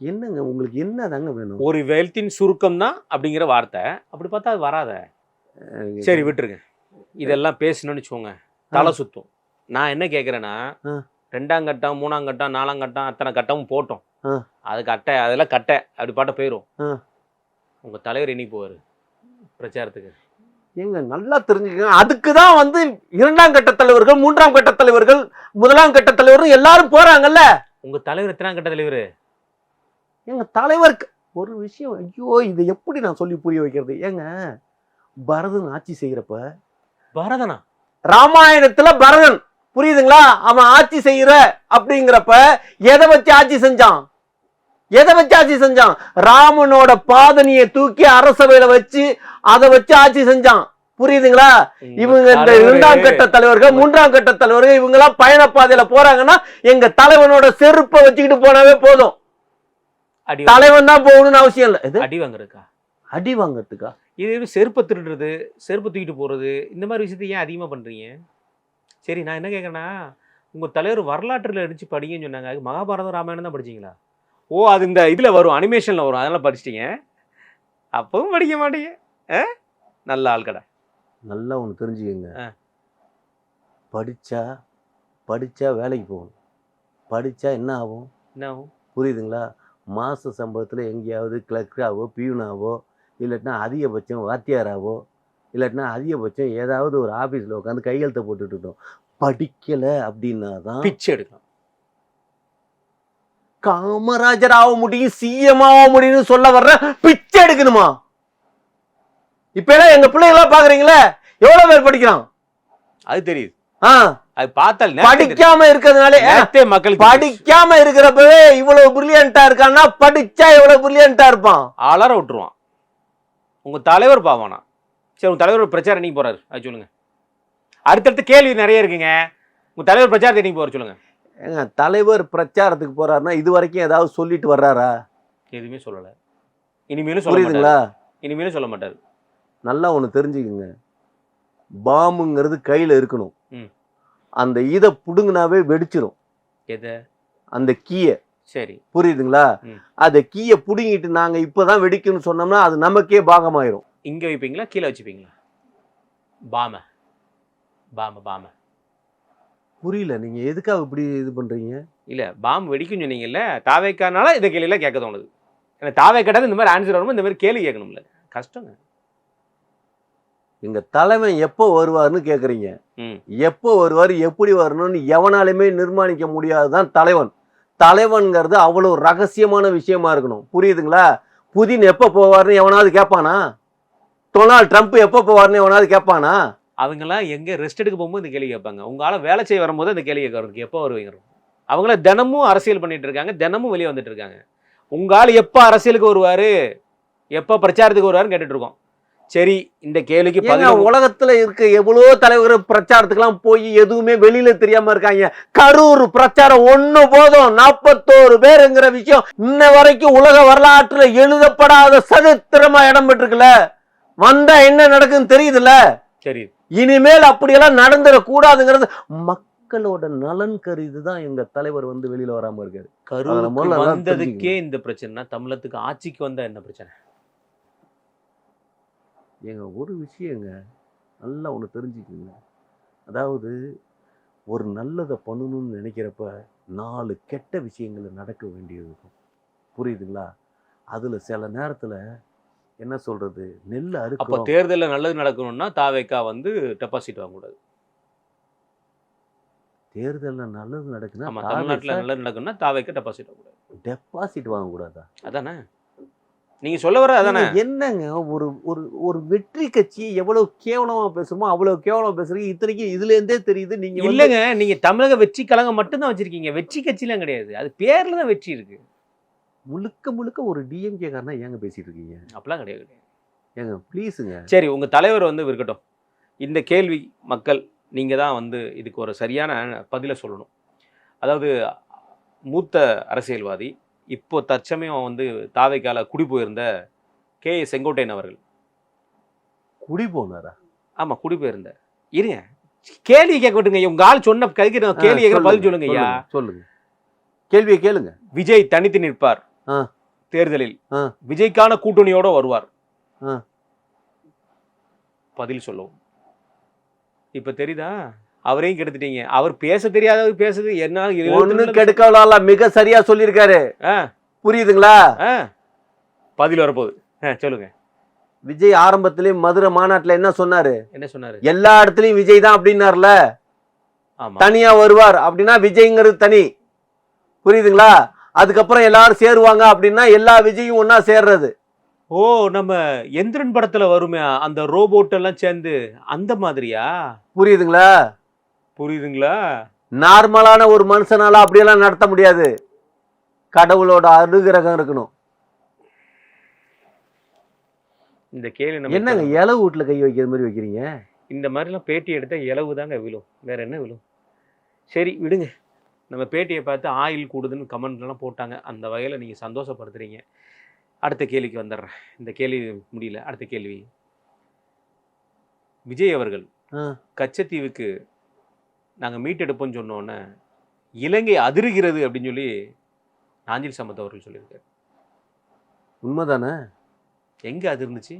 என்னங்க உங்களுக்கு என்னதாங்க வேணும்? ஒரு வெல்த்தின் சுருக்கம் தான் அப்படிங்கிற வார்த்தை. அப்படி பார்த்தா அது வராத. சரி விட்டுருங்க. இதெல்லாம் பேசணும்னு வச்சுக்கோங்க தலை சுத்தும். நான் என்ன கேட்குறேன்னா, 2ஆம் கட்டம் 3ஆம் கட்டம் 4ஆம் கட்டம் அத்தனை கட்டமும் போட்டோம். அது கட்டை, அதெல்லாம் கட்டை அப்படி பாட்ட போயிடும். உங்க தலைவர் என்னைக்கு போவாரு பிரச்சாரத்துக்கு? ஏங்க நல்லா தெரிஞ்சுக்கங்க. அதுக்கு தான் வந்து 2ஆம் கட்ட தலைவர்கள், 3ஆம் கட்ட தலைவர்கள், 1ஆம் கட்ட தலைவர்கள் எல்லாரும் போறாங்கல்ல. உங்க தலைவர் எத்தனாம் கட்ட தலைவர்? எங்க தலைவருக்கு ஒரு விஷயம், ஐயோ இதை எப்படி நான் சொல்லி புரிய வைக்கிறது? ஏங்க பரதன் ஆட்சி செய்யறப்ப, பரதனா ராமாயணத்துல பரதன், புரியுதுங்களா? அவன் ஆட்சி செய்யற அப்படிங்கிறப்ப எதை வச்சு ஆட்சி செஞ்சான்? எதை வச்சு ஆட்சி செஞ்சான்? ராமனோட பாதனியை தூக்கி அரசவையில வச்சு அதை வச்சு ஆட்சி செஞ்சான். புரியுதுங்களா? இவங்க இந்த 2ஆம் கட்ட தலைவர்கள், 3ஆம் கட்ட தலைவர்கள் இவங்க எல்லாம் பயணப்பாதையில போறாங்கன்னா எங்க தலைவனோட செருப்பை வச்சுக்கிட்டு போனாவே போதும். தலைவன் தான் போகணும்னு அவசியம் இல்லை. அடி வாங்குறதுக்கா? அடி வாங்கறதுக்கா? இது செருப்பை திருடுறது, செருப்பு தூக்கிட்டு போறது, இந்த மாதிரி விஷயத்தை ஏன் அதிகமா பண்றீங்க? சரி நான் என்ன கேட்கறேன்னா, உங்க தலைவர் வரலாற்றுல அடிச்சு படிங்கன்னு சொன்னாங்க. மகாபாரதம் ராமாயணம் தான் படிச்சீங்களா? ஓ அது இந்த இதுல வரும், அனிமேஷன்ல வரும், அதெல்லாம் படிச்சிட்டீங்க. அப்பவும் படிக்க மாட்டீங்க. நல்ல ஆள்கடை. நல்லா ஒன்று தெரிஞ்சுக்கங்க. படிச்சா வேலைக்கு போகணும். படிச்சா என்ன ஆகும்? புரியுதுங்களா? மாச சம்பளத்துல எங்கேயாவது கிளர்க்காவோ பியூனாவோ இல்லாட்டினா அதிகபட்சம் வாத்தியாராவோ இல்லாட்டினா அதிகபட்சம் ஏதாவது ஒரு ஆபீஸ்ல உட்காந்து கையெழுத்த போட்டுட்டு இருக்கோம். படிக்கல அப்படின்னா தான் பிச்சை எடுக்கலாம். காமராஜர் ஆக முடியும், சிஎம் ஆக முடியும்னு சொல்ல வர்ற, பிச்சை எடுக்கணுமா? இப்ப எல்லாம் எங்க பிள்ளைகளா பாக்குறீங்களே, எவ்வளவு பேர் படிக்கிறான்? அது தெரியுது. அது பார்த்தால் படிக்காம இருக்கிறதுனால மக்களுக்கு படிக்காம இருக்கிறப்பவே இவ்வளவு பிரில்லியண்டா இருக்கான்னா படிச்சா எவ்வளவு பிரில்லியண்டா இருப்பான். அலற விட்டுருவான். உங்க தலைவர் பாவானா? சரி உங்க தலைவர் பிரச்சாரம் நீங்க போறாரு, அது சொல்லுங்க. அடுத்தடுத்த கேள்வி நிறைய இருக்குங்க. உங்க தலைவர் பிரச்சாரத்தை நீங்க போற சொல்லுங்க. ஏங்க தலைவர் பிரச்சாரத்துக்கு போறாருன்னா இது வரைக்கும் ஏதாவது சொல்லிட்டு வர்றாரா? எதுவுமே சொல்லல. இனிமேலும் சொல்ல புரியுதுங்களா? இனிமேலும் சொல்ல மாட்டாரு. நல்லா ஒண்ணு தெரிஞ்சுக்குங்க. பாம்புங்கிறது கையில இருக்கணும். அந்த இதை புடுங்கினாவே வெடிச்சிரும். எதை? அந்த கீயை. சரி புரியுதுங்களா? அந்த கீயை புடுங்கிட்டு நாங்க இப்பதான் வெடிக்கணும்னு சொன்னோம்னா அது நமக்கே பாகமாயிரும். இங்க வைப்பீங்களா கீழே வச்சுப்பீங்களா? பாம பாம பாம புரியல, நீங்க எதுக்காக இப்படி இது பண்றீங்க? இல்ல பாம்பு வெடிக்கும் சொன்னீங்கல்ல, தாவேக்கானால இந்த கேள்வியெல்லாம் கேட்க தோணுது. ஏன்னா தாவே கேட்டாது இந்த மாதிரி ஆன்சர் வரும்போது இந்த மாதிரி கேள்வி கேட்கணும்ல, கஷ்டங்க. எங்க தலைவன் எப்போ வருவார்னு கேக்குறீங்க. எப்போ வருவார், எப்படி வரணும்னு எவனாலுமே நிர்மாணிக்க முடியாதுதான் தலைவன். தலைவன்கிறது அவ்வளவு ரகசியமான விஷயமா இருக்கணும். புரியுதுங்களா? புதின் எப்போ போவார்னு எவனாவது கேட்பானா? டொனால்ட் ட்ரம்ப் எப்போ போவார்னு எவனாவது கேட்பானா? அவங்களாம் எங்க ரெஸ்ட் எடுக்க போகும்போது இந்த கேள்வி கேட்பாங்க. உங்களால வேலை செய்ய வரும்போது இந்த கேள்வி கேட்கறதுக்கு எப்போ வருவீங்க? அவங்கள தினமும் அரசியல் பண்ணிட்டு இருக்காங்க, தினமும் வெளியே வந்துட்டு இருக்காங்க. உங்களால் எப்போ அரசியலுக்கு வருவாரு, எப்போ பிரச்சாரத்துக்கு வருவாருன்னு கேட்டுட்டு இருக்கோம். சரி, இந்த கேள்விக்கு ஏங்க பதில் உலகத்துல இருக்க எவ்வளவோ தலைவர் பிரச்சாரத்துக்கெல்லாம் போய் எதுவுமே வெளியில தெரியாம இருக்காங்க. கரூர் பிரச்சாரம் ஒண்ணு போதும் 41 பேருங்கிற விஷயம் இன்ன வரைக்கும் உலக வரலாற்றுல எழுதப்படாத சரித்திரமா இடம் பெற்றிருக்குல்ல. வந்தா என்ன நடக்குன்னு தெரியுதுல்ல. சரி, இனிமேல் அப்படியெல்லாம் நடந்துடக்கூடாதுங்கிறது மக்களோட நலன் கருதிதான் எங்க தலைவர் வந்து வெளியில வராம இருக்காரு. கரூருக்கு முதல்ல எல்லாம் வந்ததுக்கே இந்த பிரச்சனை, தமிழகத்துக்கு ஆட்சிக்கு வந்தா என்ன பிரச்சனை? ஏங்க ஒரு விஷயங்க நல்லா ஒண்ணு தெரிஞ்சுக்குங்க. அதாவது ஒரு நல்லதை பண்ணணும்னு நினைக்கிறப்ப 4 கெட்ட விஷயங்கள் நடக்க வேண்டியது இருக்கும். புரியுதுங்களா? அதுல சில நேரத்துல என்ன சொல்றது, நெல் அப்ப அறுக்கிறோம். தேர்தல்ல நல்லது நடக்கணும்னா தாவேக்கா வந்து டெபாசிட் வாங்கக்கூடாது. தேர்தல்ல நல்லது நடக்குன்னா ஆமா, தமிழ்நாட்டுல நல்லது நடக்கணும்னா தாவேக்கா டெபாசிட் வாங்கக்கூடாது. டெபாசிட் வாங்கக்கூடாதா? அதானே நீங்க சொல்ல வர? அதானே என்னங்க ஒரு ஒரு ஒரு வெற்றி கட்சி எவ்வளவு கேவலமா பேசுமோ அவ்வளவு கேவலமா பேசுறீங்க. இத்தனைக்கும் இதுல இருந்தே தெரியுது நீங்க வந்து இல்லங்க, நீங்க தமிழக வெற்றி கழகம் மட்டும்தான் வச்சிருக்கீங்க, வெற்றி கட்சிலாம் கிடையாது. அது பேர்ல தான் வெற்றி இருக்கு. முழுக்க முழுக்க ஒரு டிஎம்கே காரனா ஏங்க பேசிட்டு இருக்கீங்க? அப்படிலாம் கிடையாது. ஏங்க ப்ளீஸுங்க. சரி, உங்க தலைவர் வந்து இருக்கட்டும். இந்த கேள்வி மக்கள் நீங்க தான் வந்து இதுக்கு ஒரு சரியான பதிலை சொல்லணும். அதாவது மூத்த அரசியல்வாதி, இப்போ தற்சமயம் வந்து தாவேக்கால குடி போயிருந்த கே. செங்கோட்டையன் அவர்கள். குடி போனாரா? ஆமா, குடி போயிருந்த. இருங்க, கேள்வி கேட்க விட்டுங்க. உங்க ஆள் சொன்ன கேள்வி கேட்க பதில் சொல்லுங்க ஐயா. சொல்லுங்க, கேள்வியை கேளுங்க. விஜய் தனித்து நிற்பார் தேர்தலில், விஜய்க்கான கூட்டணியோட வருவார், பதில் சொல்லவும். இப்ப தெரியுதா? அவரையும் கெடுத்துட்டீங்க. அவர் பேச தெரியாதவர் பேசுது என்ன? ஒண்ணு கெடுக்கலாம், மிக சரியா சொல்லியிருக்காரு. புரியுதுங்களா? பதில் வரப்போகுது. சொல்லுங்க. விஜய் ஆரம்பத்திலே மதுரை மாநாட்டுல என்ன சொன்னாரு? என்ன சொன்னாரு? எல்லா இடத்துலயும் விஜய் தான் அப்படின்னாருல. தனியா வருவார் அப்படின்னா விஜய்ங்கிறது தனி. புரியுதுங்களா? அதுக்கப்புறம் எல்லாரும் சேருவாங்க அப்படின்னா எல்லா விஜயும் ஒன்னா சேர்றது. ஓ, நம்ம எந்திரன் படத்துல வருமே அந்த ரோபோட் எல்லாம் சேர்ந்து அந்த மாதிரியா? புரியுதுங்களா? புரியுதுங்களா? நார்மலான ஒரு மனுஷனால அப்படியெல்லாம் நடத்த முடியாது. கடவுளோட அனுகிரகம் இருக்கணும். இந்த கேள்வி என்னங்க இலவு வீட்டுல கை வைக்கிற மாதிரி வைக்கிறீங்க? இந்த மாதிரிலாம் பேட்டி எடுத்தா இலவு தாங்க விழும், வேற என்ன விழும்? சரி விடுங்க. நம்ம பேட்டியை பார்த்து ஆயில் கூடுதுன்னு கமெண்ட்லாம் போட்டாங்க. அந்த வகையில் நீங்கள் சந்தோஷப்படுத்துறீங்க. அடுத்த கேள்விக்கு வந்துடுறேன். இந்த கேள்வி முடியல. அடுத்த கேள்வி. விஜய் அவர்கள் கச்சத்தீவுக்கு நாங்கள் மீட்டெடுப்போம்னு சொன்னோன்னே இலங்கை அதிருகிறது அப்படின்னு சொல்லி நாஞ்சில் சம்பத் அவர்கள் சொல்லியிருக்காரு. உண்மைதானே? எங்கே அதிர்ந்துச்சு?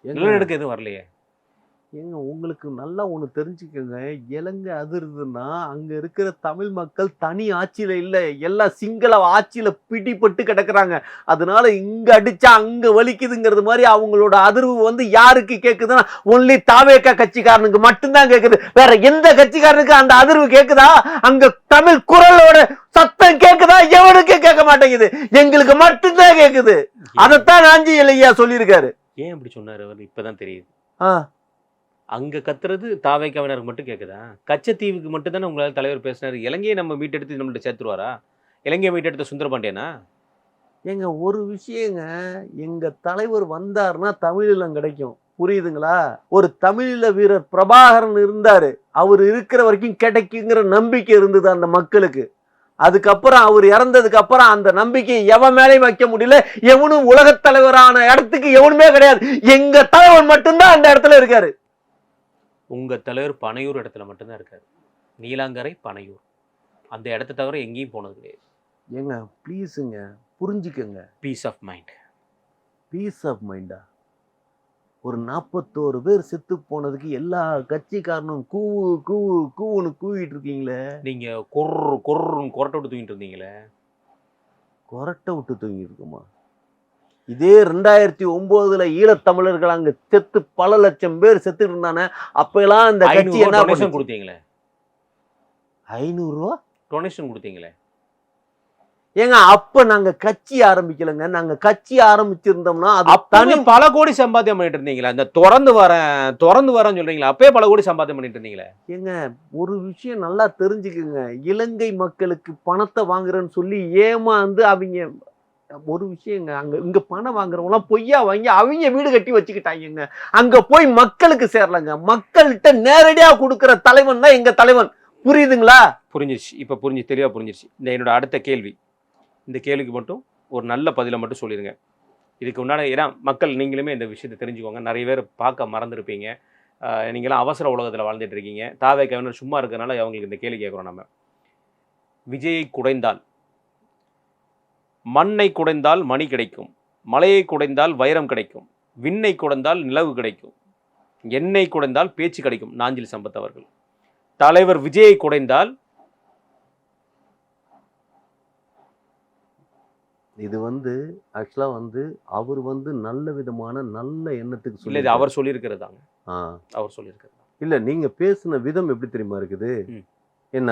நிலநடுக்கம் எதுவும் வரலையே. ஏங்க உங்களுக்கு நல்லா ஒண்ணு தெரிஞ்சுக்கோங்க. இலங்கை அதிருதுன்னா அங்க இருக்கிற தமிழ் மக்கள் தனி ஆட்சியில இல்ல, எல்லாம் சிங்கள ஆட்சியில பிடிபட்டு கிடக்குறாங்க. அதனால இங்க அடிச்சா அங்க வலிக்குதுங்கிறது மாதிரி அவங்களோட அதிர்வு வந்து யாருக்கு கேக்குதுன்னா ஒன்லி தாவேக்கா கட்சிக்காரனுக்கு மட்டும்தான் கேக்குது. வேற எந்த கட்சிக்காரனுக்கு அந்த அதிர்வு கேக்குதா? அங்க தமிழ் குரலோட சத்தம் கேக்குதா? எவனுக்கு கேட்க மாட்டேங்குது, எங்களுக்கு மட்டும்தான் கேக்குது. அதைத்தான் நாஞ்சில் ஐயா சொல்லியிருக்காரு. ஏன் அப்படி சொன்னாரு அவர்? இப்பதான் தெரியுது. அங்க கத்துறது தாவேக்காவினருக்கு மட்டும் கேக்குதா? கச்சத்தீவுக்கு மட்டும் தானே உங்களால தலைவர் பேசினாரு. இலங்கையை நம்ம மீட்டெடுத்து நம்மள்ட்ட சேர்த்துருவாரா? இலங்கையை மீட்டெடுத்த சுந்தரபாண்டியனா? எங்க ஒரு விஷயங்க, எங்க தலைவர் வந்தாருன்னா தமிழீழம் கிடைக்கும். புரியுதுங்களா? ஒரு தமிழீழ வீரர் பிரபாகரன் இருந்தாரு, அவர் இருக்கிற வரைக்கும் கிடைக்குங்கிற நம்பிக்கை இருந்தது அந்த மக்களுக்கு. அதுக்கப்புறம் அவர் இறந்ததுக்கு அப்புறம் அந்த நம்பிக்கையை எவன் மேலேயும் வைக்க முடியல. எவனும் உலகத் தலைவரான இடத்துக்கு எவனுமே கிடையாது. எங்க தலைவர் மட்டும்தான் அந்த இடத்துல இருக்காரு. உங்க தலைவர் பனையூர் இடத்துல மட்டும்தான் இருக்காரு. நீலாங்கரை, பனையூர், அந்த இடத்த தவிர எங்கேயும் போனது கிடையாது. ஏங்க ப்ளீஸுங்க புரிஞ்சுக்கங்க. Peace of mind. Peace of மைண்டா? ஒரு 41 பேர் செத்து போனதுக்கு எல்லா கட்சிக்காரனும் கூவு கூவு கூவுன்னு கூவிட்டு இருக்கீங்களே. நீங்க கொர்ன்னு கொரட்டை விட்டு தூங்கிட்டு இருந்தீங்களே. கொரட்டை விட்டு தூங்கி இருக்குமா? இதே 2009 ஈழத்தமிழர்கள் அங்க செத்து பல லட்சம் பேர் செத்து இருந்தானே. அப்ப எல்லாம் இந்த கட்சி என்ன டொனேஷன் கொடுத்தீங்களே? 500 ரூபா டொனேஷன் கொடுத்தீங்களே. ஏங்க அப்ப நாங்க கட்சி ஆரம்பிக்கலங்க. நாங்க கட்சி ஆரம்பிச்சிருந்தோம்னா தனி பல கோடி சம்பாத்தியம் பண்ணிட்டு இருந்தீங்களா? இந்த திறந்து வரேன்னு சொல்றீங்களா? அப்பயே பல கோடி சம்பாத்தியம் பண்ணிட்டு இருந்தீங்களே. ஏங்க ஒரு விஷயம் நல்லா தெரிஞ்சுக்குங்க. இலங்கை மக்களுக்கு பணத்தை வாங்குறேன்னு சொல்லி ஏமாந்து அவங்க ஒரு விஷயங்க, அங்க இங்க பணம் வாங்குறவங்களாம் பொய்யா வாங்கி அவங்க வீடு கட்டி வச்சுக்கிட்டாங்க. அங்க போய் மக்களுக்கு சேரலங்க. மக்கள்கிட்ட நேரடியா கொடுக்கிற தலைவன் தான் எங்க தலைவன். புரியுதுங்களா? புரிஞ்சிருச்சு. இப்ப தெளிவா புரிஞ்சிருச்சு. என்னோட அடுத்த கேள்வி, இந்த கேள்விக்கு மட்டும் ஒரு நல்ல பதிலை மட்டும் சொல்லிடுங்க. இதுக்கு முன்னாடி ஏன்னா மக்கள் நீங்களுமே இந்த விஷயத்தை தெரிஞ்சுக்கோங்க. நிறைய பேர் பார்க்க மறந்துருப்பீங்க. நீங்களாம் அவசர உலகத்தில் வாழ்ந்துட்டு இருக்கீங்க. தாவேக்காவினர் சும்மா இருக்கிறனால அவங்களுக்கு இந்த கேள்வி கேட்குறோம். நம்ம விஜயை குடைந்தால், மண்ணை குடைந்தால் மணி கிடைக்கும், மலையை குடைந்தால் வைரம் கிடைக்கும், விண்ணை குடைந்தால் நிலவு கிடைக்கும், எண்ணெய் குடைந்தால் பேச்சு கிடைக்கும். நாஞ்சில் சம்பத் அவர்கள். தலைவர் விஜயை குடைந்தால் இது ஆக்சுவலா அவர் நல்ல விதமான நல்ல எண்ணத்துக்கு இல்ல, இது அவர் சொல்லியிருக்கிறதாங்க. அவர் சொல்லியிருக்கிறது இல்ல, நீங்க பேசின விதம் எப்படி தெரியுமா இருக்குது? என்ன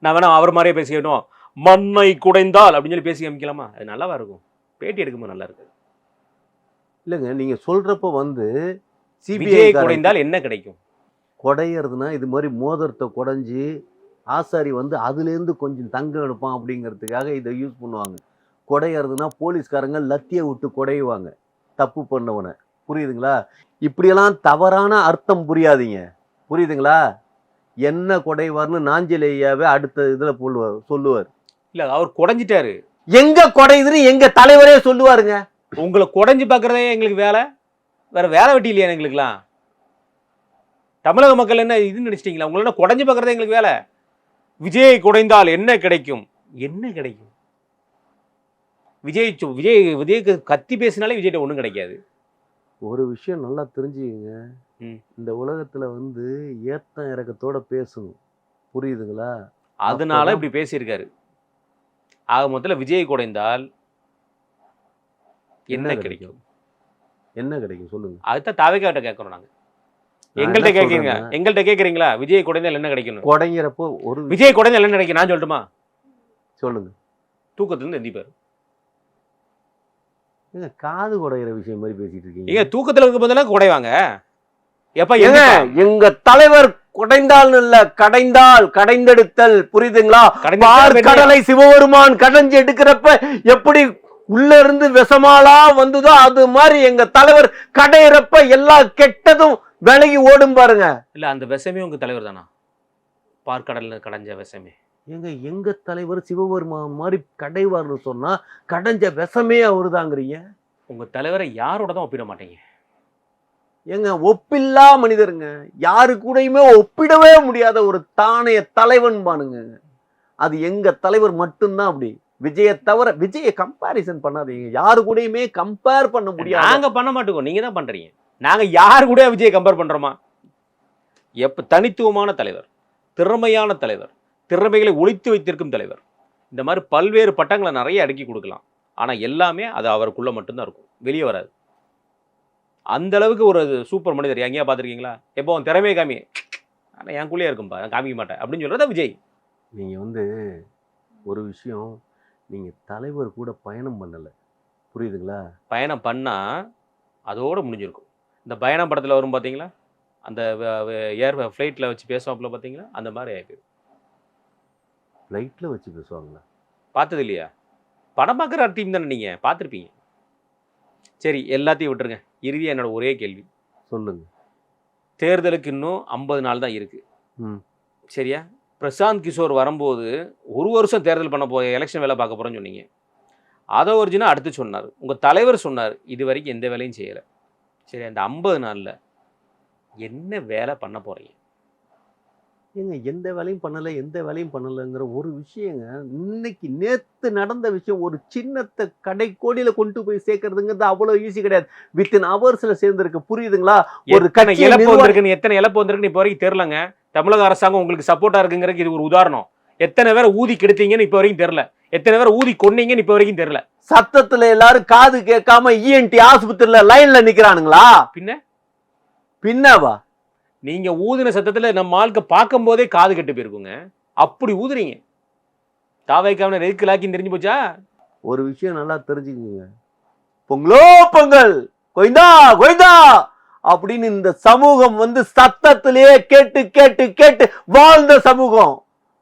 நான் வேணா அவர் மாதிரியே பேசிக்கணும். மண்ணை குடைந்தால் அப்படின்னு சொல்லி பேசி காமிக்கலாமா? அது நல்லாவா இருக்கும்? பேட்டி எடுக்கும்போது நல்லா இருக்கு. இல்லைங்க, நீங்க சொல்றப்ப சிபிஐ குடைந்தால் என்ன கிடைக்கும்? குடையிறதுனா இது மாதிரி மோதிரத்தை குடைஞ்சி ஆசாரி அதுலேருந்து கொஞ்சம் தங்கம் எடுப்பான் அப்படிங்கிறதுக்காக இதை யூஸ் பண்ணுவாங்க. குடையிறதுனா போலீஸ்காரங்க லத்தியை விட்டு குடையுவாங்க தப்பு பண்ணவனை. புரியுதுங்களா? இப்படியெல்லாம் தவறான அர்த்தம் புரியாதீங்க. புரியுதுங்களா? என்ன குடைவார்னு நாஞ்சில் ஐயாவே அடுத்த இதுல சொல்லுவார். இல்ல, அவர் குடைஞ்சிட்டாரு. எங்க குடையுதுன்னு எங்க தலைவரே சொல்லுவாருங்க. உங்களை குடைஞ்சு பார்க்கறதே எங்களுக்கு வேலை, வேற வேலை வெட்டி இல்லையா எங்களுக்குலாம்? தமிழக மக்கள் என்ன இதுன்னு நினைச்சிட்டீங்களா? உங்களை குடைஞ்சு பார்க்கறதே எங்களுக்கு வேலை. விஜயை குடைந்தால் என்ன கிடைக்கும்? என்ன கிடைக்கும்? விஜய்க்கு கத்தி பேசினாலே விஜய்கிட்ட ஒன்றும் கிடைக்காது. ஒரு விஷயம் நல்லா தெரிஞ்சுக்கங்க, இந்த உலகத்துல ஏத்தம் இறக்கத்தோட பேசணும். புரியுதுங்களா? அதனால இப்படி பேசியிருக்காரு. ஆக மொத்தத்தில் விஜய் குடைந்தால் என்ன கிடைக்கும்? என்ன கிடைக்கும் சொல்லுங்க. அதுதான் தாவேக்காட்ட கேட்கறோம் நாங்க. எங்கள்கிட்ட கேட்குறீங்க, எங்கள்கிட்ட கேட்குறீங்களா? விஜய் குடைந்தால் என்ன கிடைக்கணும்? குடைங்கிறப்போ ஒரு விஜய் குடைந்தால் என்ன கிடைக்கும் நான் சொல்லட்டுமா? சொல்லுங்க. தூக்கத்துலேருந்து எந்திப்பாரு. காது குடைகிற விஷயம் மாதிரி பேசிட்டு இருக்கீங்க. ஏங்க தூக்கத்துல இருக்க போதெல்லாம் குடைவாங்க. எப்ப எங்க தலைவர் குடைந்தால் இல்ல, கடைந்தால், கடைந்தெடுத்தல். புரியுதுங்களா? கடலை சிவபெருமான் கடைஞ்சு எடுக்கிறப்ப எப்படி உள்ள இருந்து விஷமாலா வந்ததோ அது மாதிரி எங்க தலைவர் கடையிறப்ப எல்லா கெட்டதும் விலகி ஓடும் பாருங்க. இல்ல, அந்த விஷமே உங்க தலைவர் தானா? பார்க்கடல்ல கடைஞ்ச விஷமே எங்க தலைவர் சிவபெருமான் மாதிரி கடைவார்னு சொன்னா கடைஞ்ச விஷமே அவருதாங்கிறீங்க. உங்க தலைவரை யாரோட தான் ஒப்பிட மாட்டீங்க? ஒப்பில்லா மனிதருங்க. யாரு கூடயுமே ஒப்பிடவே முடியாத ஒரு தானைய தலைவன் பானுங்க. அது எங்க தலைவர் மட்டும்தான். அப்படி விஜயை தவிர விஜயை கம்பேரிசன் பண்ணாதீங்க. யாரு கூடயுமே கம்பேர் பண்ண முடியாது. நாங்க பண்ண மாட்டோம், நீங்க தான் பண்றீங்க. நாங்க யாரு கூட விஜயை கம்பேர் பண்றோமா? எப்ப தனித்துவமான தலைவர், திறமையான தலைவர், திறமைகளை ஒளித்து வைத்திருக்கும் தலைவர், இந்த மாதிரி பல்வேறு பட்டங்களை நிறைய அடுக்கி கொடுக்கலாம். ஆனா எல்லாமே அது அவருக்குள்ள மட்டும்தான் இருக்கும், வெளியே வராது. அந்த அளவுக்கு ஒரு சூப்பர் மனிதர் எங்கேயா பார்த்துருக்கீங்களா? எப்போ அவன் திறமையை காமி, ஆனால் எனக்குள்ளேயே இருக்கும்பா, நான் காமிக்க மாட்டேன் அப்படின்னு சொல்றதா விஜய். நீங்க ஒரு விஷயம், நீங்க தலைவர் கூட பயணம் பண்ணல. புரியுதுங்களா? பயணம் பண்ணா அதோட முடிஞ்சிருக்கும். இந்த பயணம் படத்துல வரும் பாத்தீங்களா, அந்த ஃப்ளைட்ல வச்சு பேசுவாப்புல பாத்தீங்களா, அந்த மாதிரி ஆயிருக்கு. ஃப்ளைட்ல வச்சு பேசுவாங்களா? பார்த்தது இல்லையா? படம் பார்க்குற டீம் தானே நீங்கள், பார்த்துருப்பீங்க. சரி, எல்லாத்தையும் விட்டுருங்க. இறுதியாக என்னோட ஒரே கேள்வி சொல்லுங்க. தேர்தலுக்கு இன்னும் 50 நாள் தான் இருக்கு. சரியா? பிரசாந்த் கிஷோர் வரும்போது 1 வருஷம் தேர்தல் பண்ண எலெக்ஷன் வேலை பார்க்க போகிறோன்னு சொன்னீங்க. அதை ஒரிஜினா அடுத்து சொன்னார், உங்கள் தலைவர் சொன்னார், இது வரைக்கும் எந்த வேலையும் செய்யலை. சரி, அந்த 50 நாளில் என்ன வேலை பண்ண போகிறீங்க? எந்த வேலையும் பண்ணலை, எந்த வேலையும் பண்ணலைங்கிற ஒரு விஷயங்க. இன்னைக்கு நேற்று நடந்த விஷயம். ஒரு சின்னத்தை கடைக்கோடியில் கொண்டு போய் சேர்க்கறதுங்கிறது அவ்வளோ ஈஸி கிடையாது. வித்தின் ஹவர்ஸில் சேர்ந்துருக்கு. புரியுதுங்களா? ஒரு கட்சி இழப்பு வந்திருக்குன்னு, எத்தனை இழப்பு வந்திருக்குன்னு இப்போ வரைக்கும் தெரியலங்க. தமிழக அரசாங்கம் உங்களுக்கு சப்போர்ட்டாக இருக்குங்கிறதுக்கு இது ஒரு உதாரணம். எத்தனை பேரை ஊதி கெடுத்தீங்கன்னு இப்போ வரைக்கும் தெரியல. எத்தனை பேரை ஊதி கொன்னீங்கன்னு இப்போ வரைக்கும் தெரியல. சத்தத்தில் எல்லாரும் காது கேட்காம இஎன்டி ஆஸ்பத்திரியில் லைனில் நிற்கிறானுங்களா? பின்னவா? நீங்க ஊதின சத்தத்துல நம்ம ஆளுக்கு பார்க்கும் போதே காது கெட்டு போயிருக்குங்க. அப்படி ஊதுறீங்க. தாவைக்கான நெருக்கலாக்கின்னு தெரிஞ்சு போச்சா? ஒரு விஷயம் நல்லா தெரிஞ்சுக்குங்க. பொங்கலோ பொங்கல், கொய்தா கொய்தா அப்படின்னு இந்த சமூகம் சத்தத்திலேயே கேட்டு கேட்டு கேட்டு வாழ்ந்த சமூகம்.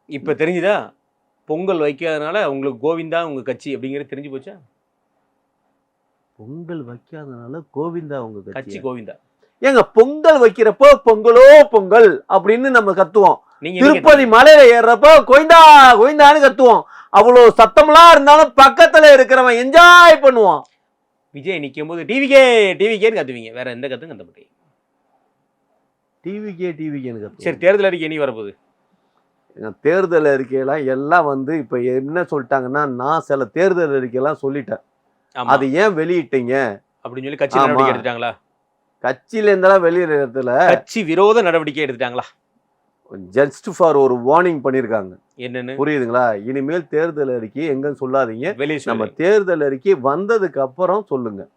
இப்ப தெரிஞ்சுதா? பொங்கல் வைக்காதனால உங்களுக்கு கோவிந்தா உங்க கட்சி அப்படிங்கிறது தெரிஞ்சு போச்சா? பொங்கல் வைக்காதனால கோவிந்தா உங்க கட்சி கட்சி. கோவிந்தா. ஏங்க பொங்கல் வைக்கிறப்போ பொங்கலோ பொங்கல் அப்படின்னு நம்ம கத்துவோம். நீங்க என்ன திருப்பதி கேட்டீங்க? மலையில ஏறுறப்போ கோவிந்தா கோவிந்தான்னு கத்துவோம். அவ்வளவு சத்தம்லாம் இருந்தாலும் பக்கத்துல இருக்கிறவன் என்ஜாய் பண்ணுவான். விஜய் நிக்கும் போது டிவிக்கேன்னு கத்துவீங்க, வேற எந்த கத்தும் கத்த மாட்டீங்க. டிவிக்கேன்னு சரி, கத்துவோம். தேர்தல் அறிக்கை இனி வரப்போகுது. தேர்தல் அறிக்கையெல்லாம் எல்லாம் வந்து இப்ப என்ன சொல்லிட்டாங்கன்னா, நான் சில தேர்தல் அறிக்கையெல்லாம் சொல்லிட்டேன். ஆமா அது ஏன் வெளியிட்டீங்க? அப்படின்னு சொல்லி கட்சி ஆமா. நடவடிக்கை எடுத்துட்டாங்களா? கட்சியில இருந்தெல்லாம் வெளியிடத்துல கட்சி விரோத நடவடிக்கை எடுத்துட்டாங்களா? ஜஸ்ட் ஃபார் ஒரு வார்னிங் பண்ணிருக்காங்க. என்னன்னு புரியுதுங்களா? இனிமேல் தேர்தல் அறிக்கை எங்கன்னு சொல்லாதீங்க. வெளியே நம்ம சொல்லி. தேர்தல் அறிக்கை வந்ததுக்கு அப்புறம் சொல்லுங்க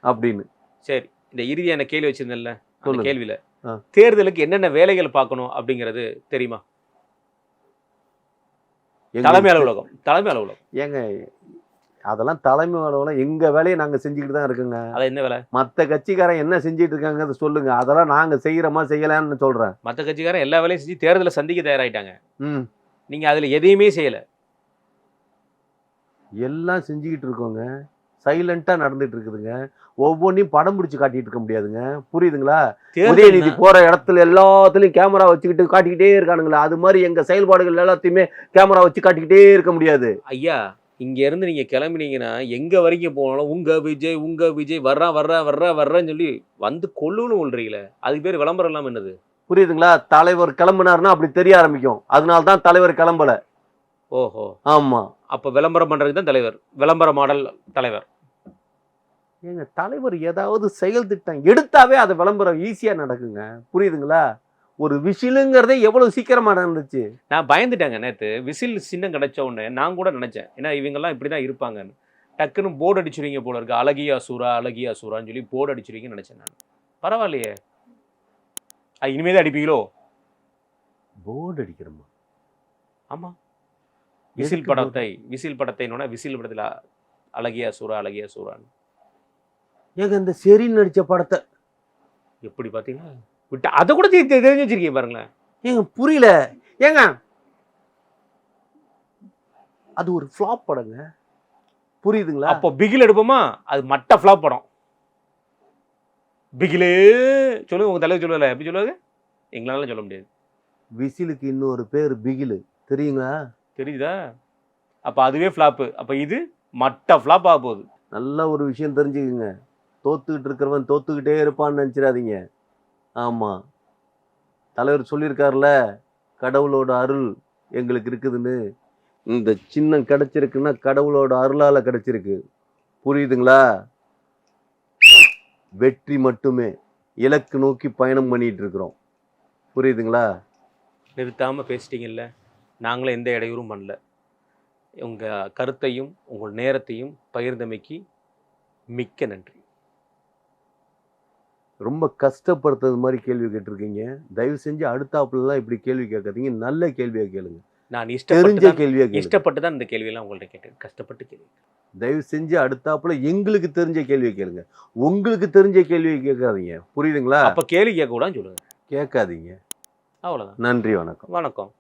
அப்படின்னு. சரி, இந்த இறுதியான கேள்வி வச்சிருந்தேன்ல, அந்த சொல்லுங்க. கேள்வியில ஆ. தேர்தலுக்கு என்னென்ன வேலைகள் பார்க்கணும் அப்படிங்கிறது தெரியுமா? எங்க- தலைமை அலுவலகம். ஏங்க அதெல்லாம் தலைமை அலுவலகம் எங்க வேலையை நாங்க செஞ்சுக்கிட்டு தான் இருக்குங்க. அது என்ன வேலை? மத்த கட்சிக்காரன் என்ன செஞ்சுட்டு இருக்காங்க அதை சொல்லுங்க. அதெல்லாம் நாங்க செய்யறோமா செய்யலான்னு சொல்றேன். மற்ற கட்சிக்காரன் எல்லா வேலையும் செஞ்சு தேர்தலை சந்திக்க தயாராயிட்டாங்க. ம் நீங்க அதுல எதையுமே செய்யல. எல்லாம் செஞ்சுக்கிட்டு இருக்கோங்க. சைலண்டா நடந்துட்டு இருக்குதுங்க. ஒவ்வொன்றையும் படம் பிடிச்சு காட்டிட்டு இருக்க முடியாதுங்க. புரியுதுங்களா? உதயநிதி தேர்தல் போற இடத்துல எல்லாத்துலயும் கேமரா வச்சுக்கிட்டு காட்டிக்கிட்டே இருக்கானுங்களா? அது மாதிரி எங்க செயல்பாடுகள் எல்லாத்தையுமே கேமரா வச்சு காட்டிக்கிட்டே இருக்க முடியாது. ஐயா, இங்க இருந்து நீங்க கிளம்பினீங்கன்னா எங்க வரைக்கும் போனாலும் உங்க விஜய் வர்றான்னு சொல்லி வந்து கொள்ளுன்னு சொல்றீங்களே, அதுக்கு பேர் விளம்பரம் இல்லாம என்னது? புரியுதுங்களா? தலைவர் கிளம்புனாருன்னா அப்படி தெரிய ஆரம்பிக்கும். அதனால தான் தலைவர் கிளம்பல. ஓஹோ, ஆமா. அப்ப விளம்பரம் பண்றதுக்கு தான் தலைவர், விளம்பர மாடல் தலைவர். ஏங்க தலைவர் ஏதாவது செயல் திட்டம் எடுத்தாவே அது விளம்பரம் ஈஸியா நடக்குங்க. புரியுதுங்களா? ஒரு விசிலுங்கிறதே எவ்வளவு சீக்கிரமா நடந்துச்சு. நான் பயந்துட்டேங்க நேத்து. விசில் சின்னம் கிடைச்ச உடனே நான் கூட நினைச்சேன், ஏன்னா இவங்கெல்லாம் இப்படிதான் இருப்பாங்கன்னு. டக்குன்னு போர்டு அடிச்சிருவீங்க போல இருக்கு, அழகியா சூரான்னு சொல்லி போர்டு அடிச்சிருவீங்கன்னு நினைச்சேன் நான். பரவாயில்லையே, இனிமேதான் அடிப்பீங்களோ? போர்டு அடிக்கிறோமா? ஆமா, விசில் படத்தை விசில் படத்துல அழகியா சூரான்னு ஏங்க இந்த செரி நடிச்ச படத்தை எப்படி பாத்தீங்கன்னா விட்டு அதை கூட தெரிஞ்சு வச்சிருக்கீங்க பாருங்களேன். ஏங்க புரியல. ஏங்க அது ஒரு ஃப்ளாப் படங்க. புரியுதுங்களா? அப்போ பிகில் எடுப்போமா? அது மட்ட ஃப்ளாப் படம். பிகிலே சொல்லுங்க, உங்க தலைவர் சொல்லுவல, எப்படி சொல்லுவாங்க? எங்களால சொல்ல முடியாது. விசிலுக்கு இன்னொரு பேர் பிகிலு, தெரியுங்களா? தெரியுதா? அப்ப அதுவே ஃப்ளாப்பு. அப்ப இது மட்ட ஃப்ளாப் ஆக போகுது. நல்ல ஒரு விஷயம் தெரிஞ்சுக்குங்க. தோத்துக்கிட்டு இருக்கிறவன் தோத்துக்கிட்டே இருப்பான்னு நினைச்சிடாதீங்க. ஆமா, தலைவர் சொல்லியிருக்காருல, கடவுளோட அருள் எங்களுக்கு இருக்குதுன்னு. இந்த சின்னம் கிடைச்சிருக்குன்னா கடவுளோட அருளால கிடைச்சிருக்கு. புரியுதுங்களா? வெற்றி மட்டுமே. இலக்கு நோக்கி பயணம் பண்ணிட்டு இருக்கிறோம். புரியுதுங்களா? நிறுத்தாம பேசிட்டீங்கல்ல, நாங்களும் எந்த இடையூறும் பண்ணல. உங்க கருத்தையும் உங்கள் நேரத்தையும் பகிர்ந்தமைக்கு மிக்க நன்றி. ரொம்ப கஷ்டப்படுத்துறது மாதிரி கேள்வி கேட்டிருக்கீங்க. தயவு செஞ்சு அடுத்தாப்புலாம் இப்படி கேள்வி கேட்காதீங்க. நல்ல கேள்வியா கேளுங்க. நான் தெரிஞ்ச கேள்வியா கேளுங்க. இஷ்டப்பட்டு தான் இந்த கேள்வியெல்லாம் உங்கள்ட்ட கேட்டேன், கஷ்டப்பட்டு கேள்வி. தயவு செஞ்சு அடுத்தாப்புல எங்களுக்கு தெரிஞ்ச கேள்வியை கேளுங்க. உங்களுக்கு தெரிஞ்ச கேள்வியை கேட்காதீங்க. புரியுதுங்களா? அப்ப கேள்வி கேட்க கூடாதுன்னு சொல்லுங்க. கேட்காதீங்க. அவ்வளவுதான். நன்றி, வணக்கம். வணக்கம்.